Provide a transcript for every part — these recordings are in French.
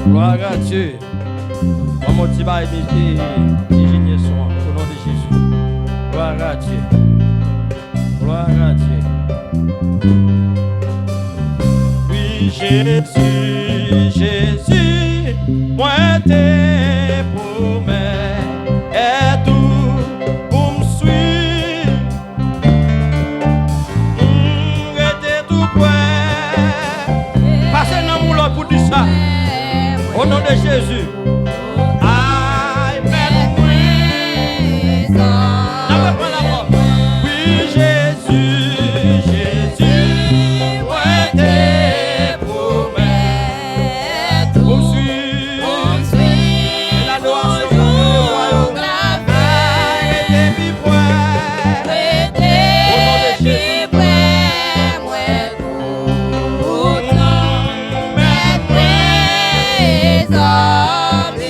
Gloire à Dieu. On motive à Virginie son au nom de Jésus. Gloire à Dieu. Gloire à Dieu. Oui, Jésus, Jésus, moi t'es promets et tout pour me suivre. Restez tout près. Passez dans mon lot pour dire ça. Au nom de Jésus. Lord.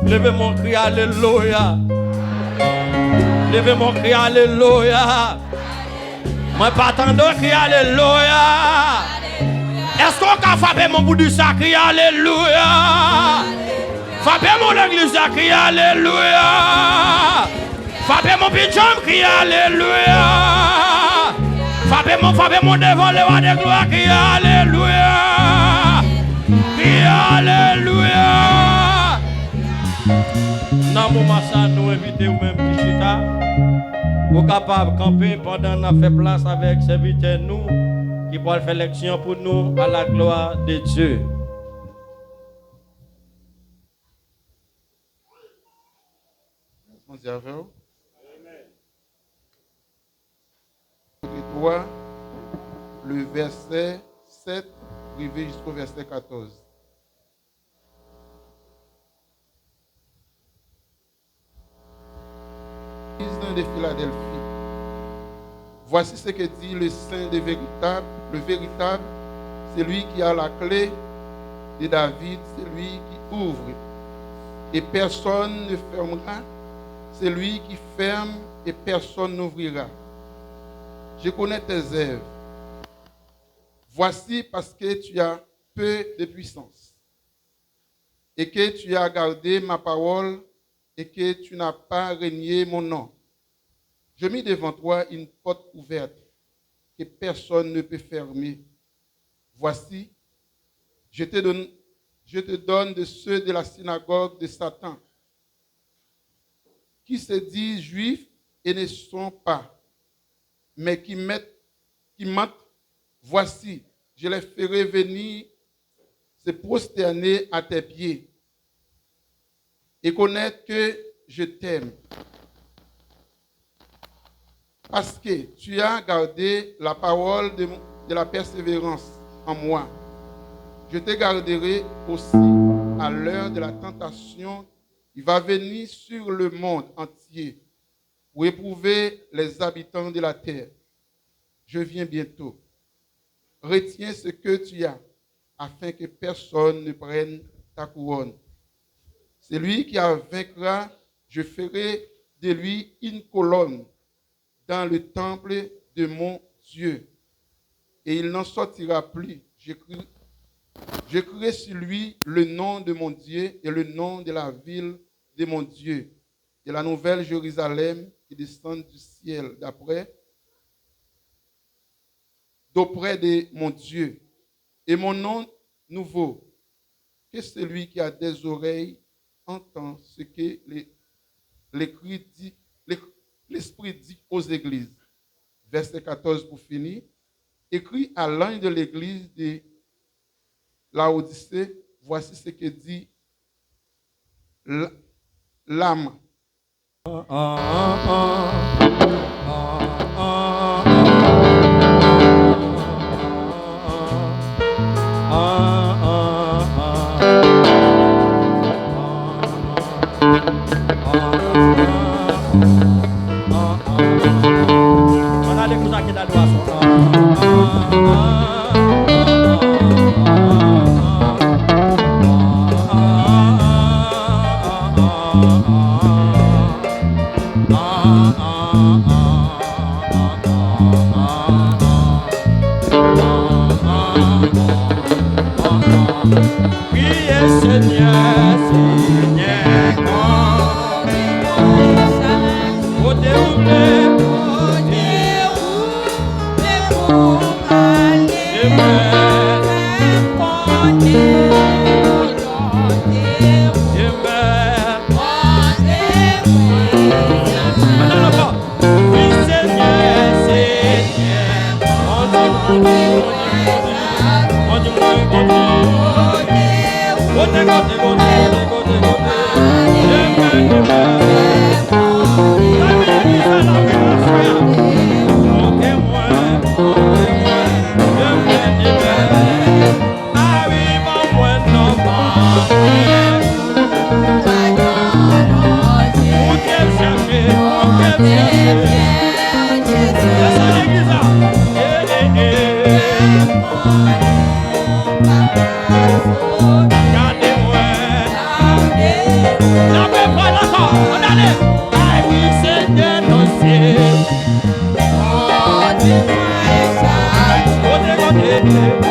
Levez mon cri, alléluia. Levez mon cri, alléluia. Moi, pas attendre de crier alléluia. Est-ce qu'on peut frapper mon bout du sac, crier alléluia? Frapper mon église, crier alléluia. Frapper mon pyjama, crier alléluia. Frapper mon devant le roi de gloire, crier alléluia. Crier alléluia. Dans mon massa, nous invitons même Kishita. Vous capable de camper pendant qu'on a fait place avec serviteurs nous qui pourront faire l'élection pour nous à la gloire de Dieu. Toi, le verset 7 arrivé jusqu'au verset 14. De Philadelphie. Voici ce que dit le Saint le véritable, celui qui a la clé de David, celui qui ouvre et personne ne fermera, celui qui ferme et personne n'ouvrira. Je connais tes œuvres. Voici parce que tu as peu de puissance et que tu as gardé ma parole et que tu n'as pas renié mon nom. Je mis devant toi une porte ouverte que personne ne peut fermer. Voici, je te donne de ceux de la synagogue de Satan, qui se disent juifs et ne sont pas, mais qui mentent. Voici, je les ferai venir se prosterner à tes pieds et connaître que je t'aime. Parce que tu as gardé la parole de la persévérance en moi. Je te garderai aussi à l'heure de la tentation qui va venir sur le monde entier pour éprouver les habitants de la terre. Je viens bientôt. Retiens ce que tu as, afin que personne ne prenne ta couronne. Celui qui en vaincra, je ferai de lui une colonne dans le temple de mon Dieu, et il n'en sortira plus. J'écrirai sur lui le nom de mon Dieu et le nom de la ville de mon Dieu, de la nouvelle Jérusalem qui descend du ciel d'auprès de mon Dieu, et mon nom nouveau, que celui qui a des oreilles entend ce que l'Esprit dit aux églises. verset 14 pour finir. Écrit à l'ange de l'église de Laodicée, voici ce que dit l'âme. Amen.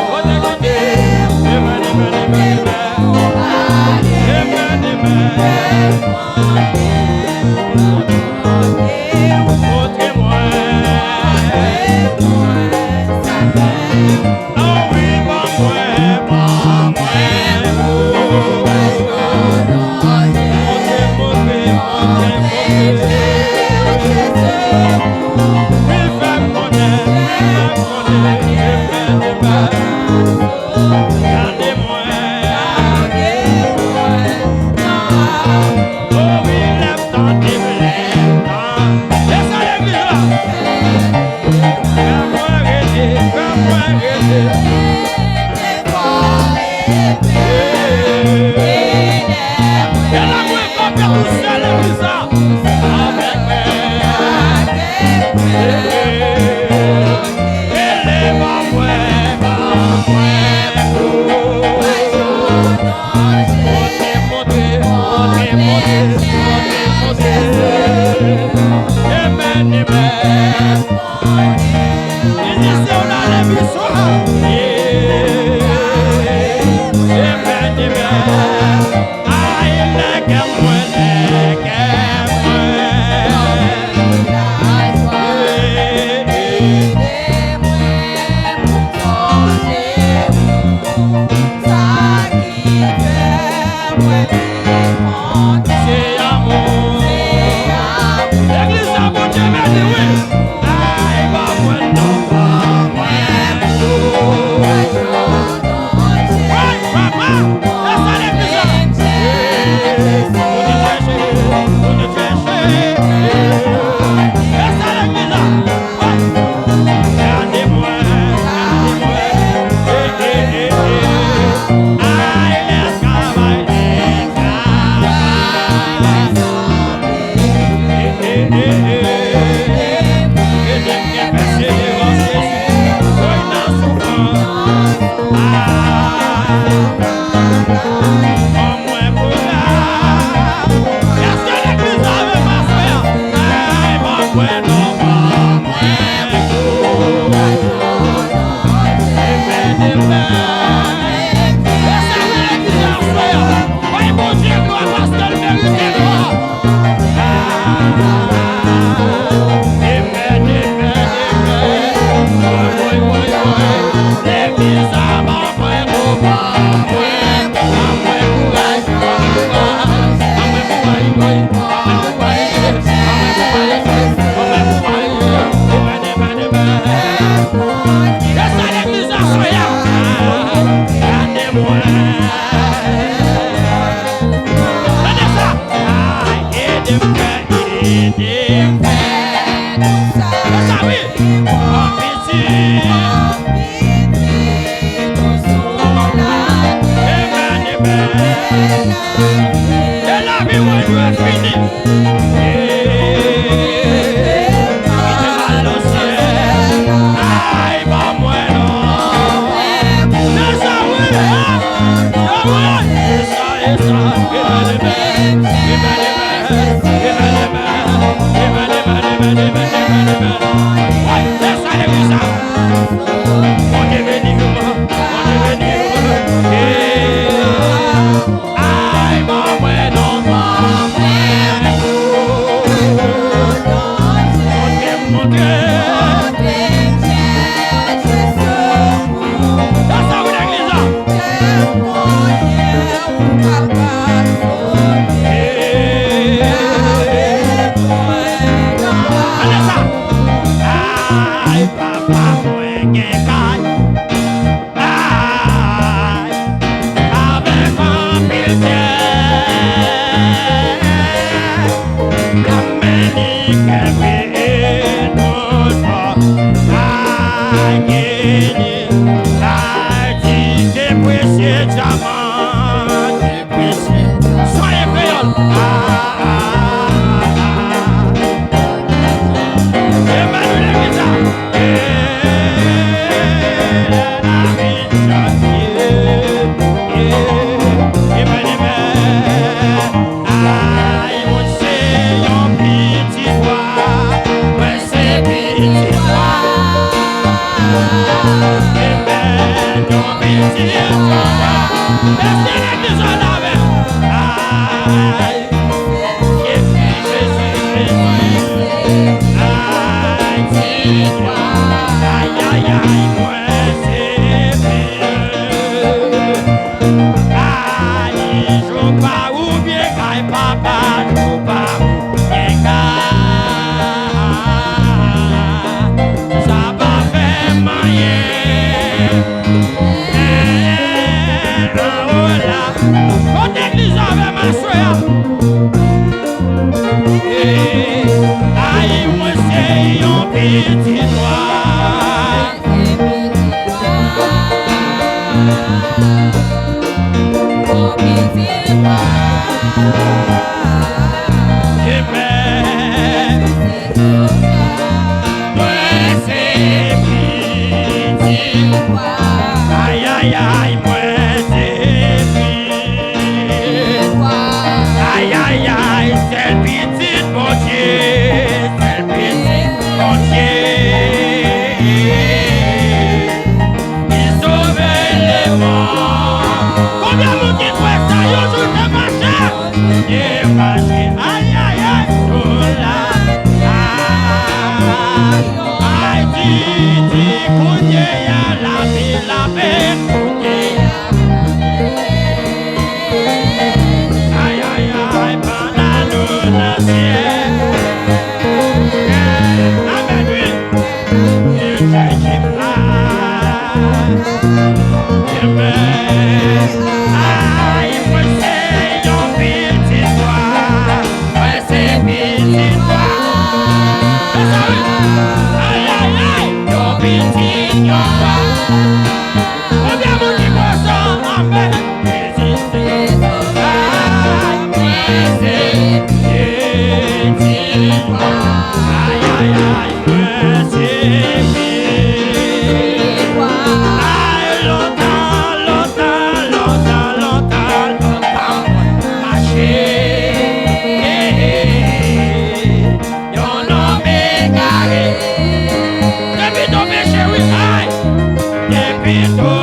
Depuis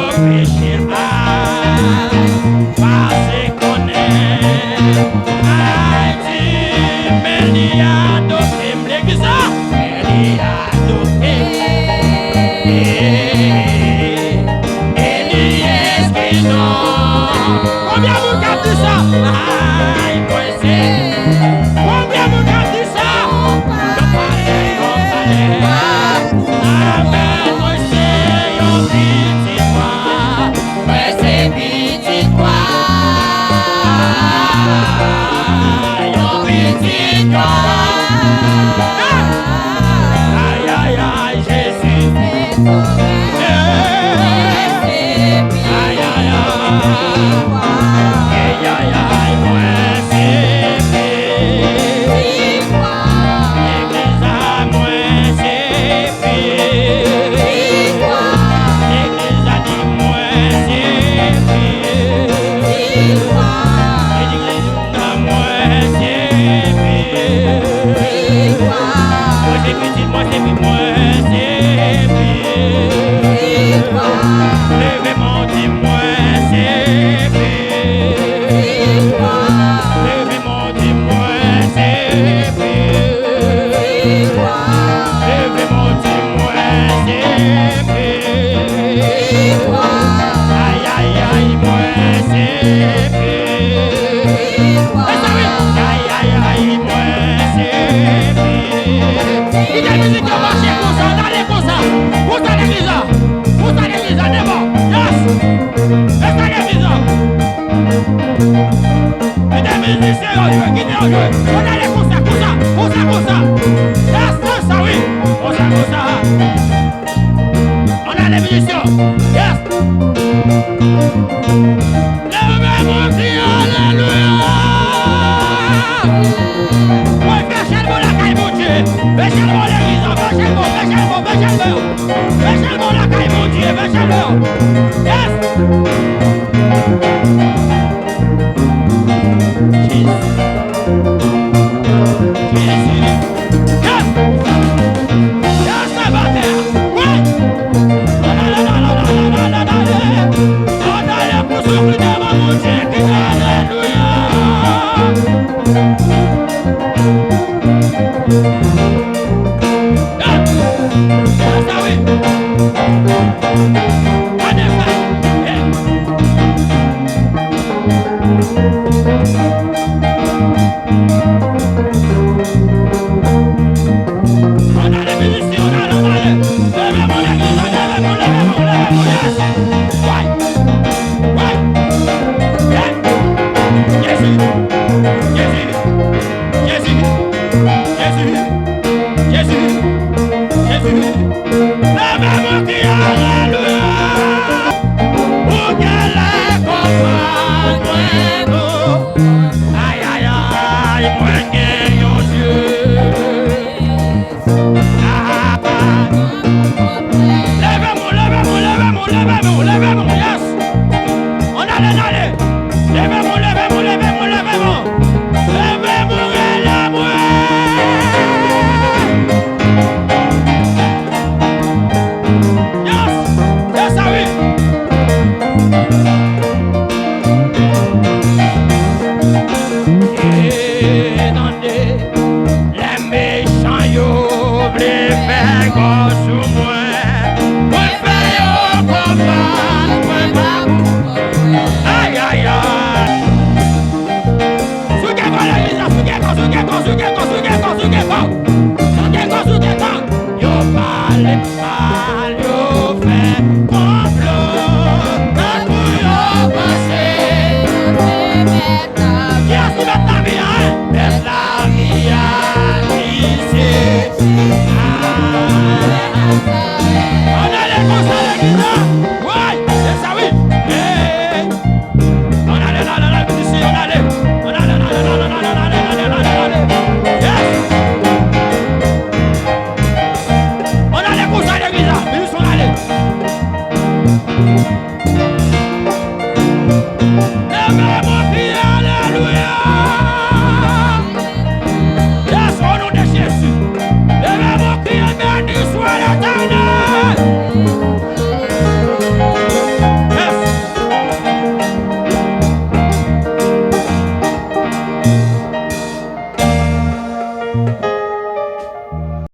musiciens. Yes. Lève mon Dieu, alléluia. Oui, fais le la caille, mon Dieu. Fais le l'église, fais le la caille, mon Dieu, fais le. Yes. Jésus. Yes. Yes, ça va faire. Oui.